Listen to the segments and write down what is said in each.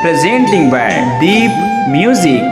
presenting by Deep Music.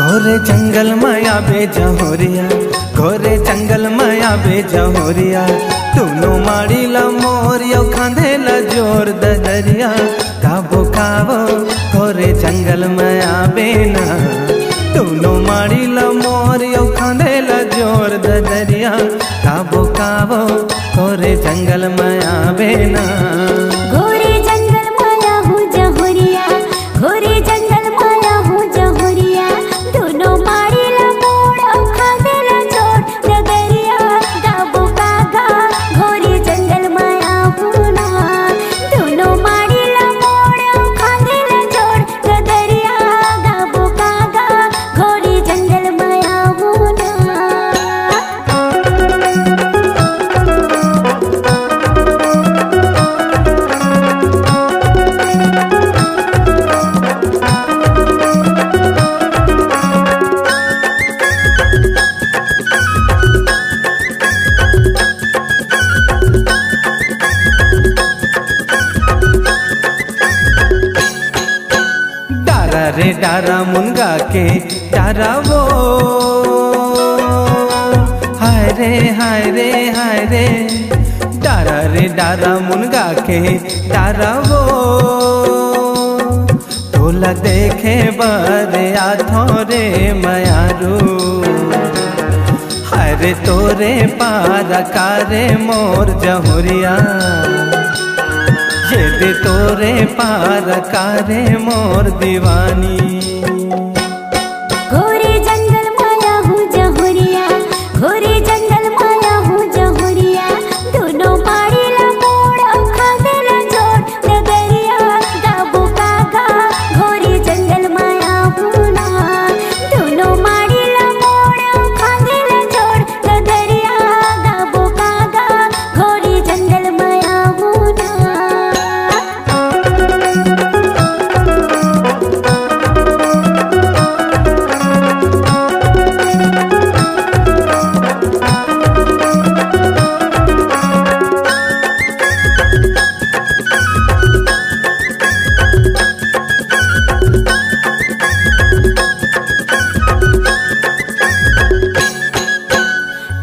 घोरे जंगल माया बेजहोरिया, घोरे जंगल माया बेजहोरिया, दोनों माड़ी ला मोरिया खांधे ला जोर दरिया, काबो काबो घोरे जंगल माया बेना, दोनों माड़ी ला मोरिया खांधे ला जोर दरिया, काबो काबो घोरे जंगल माया बेना। घोरे जंगल माया हो जहोरिया, घोरे जंगल माया हो जहोरिया, दोनों माड़ी ला मोड़ खांधे ला जोर दरिया, काबो कागा घोरे जंगल माया होना, दोनों माड़ी ला मोड़ खांधे ला जोर दरिया, काबो कागा घोरे जंगल माया होना। डारा रे डारा मुनगा के डारा वो, हाय रे हाय रे हाय रे, डारा रे डारा मुनगा के डारा वो, तोला देखे बरे आथों रे मयारू, हाय रे तोरे पारा कारे मोर जहुरिया, ये दे तोरे पार कारे मोर दीवानी। घोरे जंगल माया हो जहोरिया, घोरे जंगल माया हो जहोरिया, दोनों माड़ी ला मोड़ खांधे ला जोर दरिया, काबो कागा घोरे जंगल माया होना, दोनों माड़ी ला मोड़ खांधे ला जोर दरिया, काबो कागा घोरे जंगल माया होना।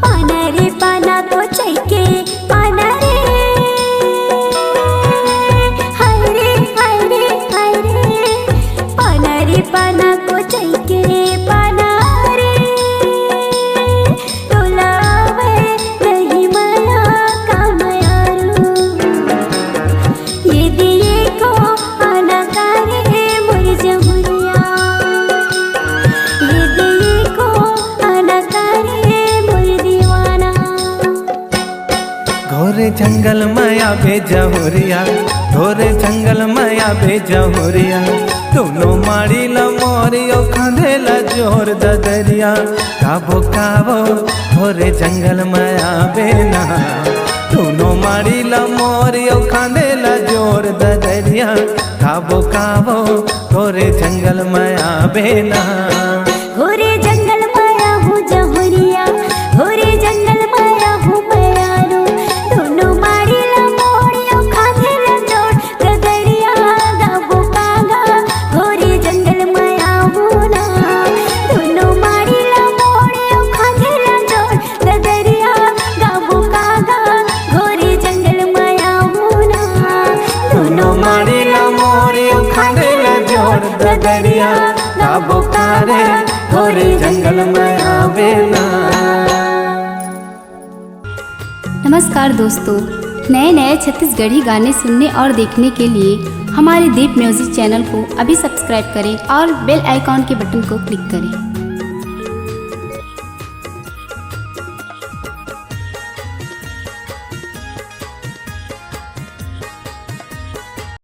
पाना रे पाना तो चैके पाना रे, हाय रे हाय रे हाय रे, पाना रे पाना को चैके पाना रे, तोलावे नहीं माया का मयारू, ये दिए को आना करे मोर जहुरिया, ये दिए को आना करे मोर दीवाना। घोरे जंगल माया बेजहोरिया, घोरे जंगल माया बेजहोरिया, दोनों माड़ी ला मोरियो खांधे ला जोर दरिया, काबो काबो घोरे जंगल माया बेना, दोनों माड़ी ला मोरियो खांधे ला जोर दरिया, काबो काबो घोरे जंगल माया बेना। घोरे जंगल माया हो जहोरिया, घोरे जंगल माया हो मयारू, दोनों माड़ी ला मोड़ियो खांधे ला जोर दरिया, काबो कागा घोरे जंगल माया होना, दोनों माड़ी ला मोड़ियो खांधे ला जोर दरिया, काबो कागा घोरे जंगल माया होना, दोनों माड़ी ला मोरियो खांधे ला जोर दरिया, काबो कारे घोरे जंगल माया बेना। नमस्कार दोस्तों, नए नए छत्तीसगढ़ी गाने सुनने और देखने के लिए हमारे दीप म्यूजिक चैनल को अभी सब्सक्राइब करें और बेल आइकॉन के बटन को क्लिक करें।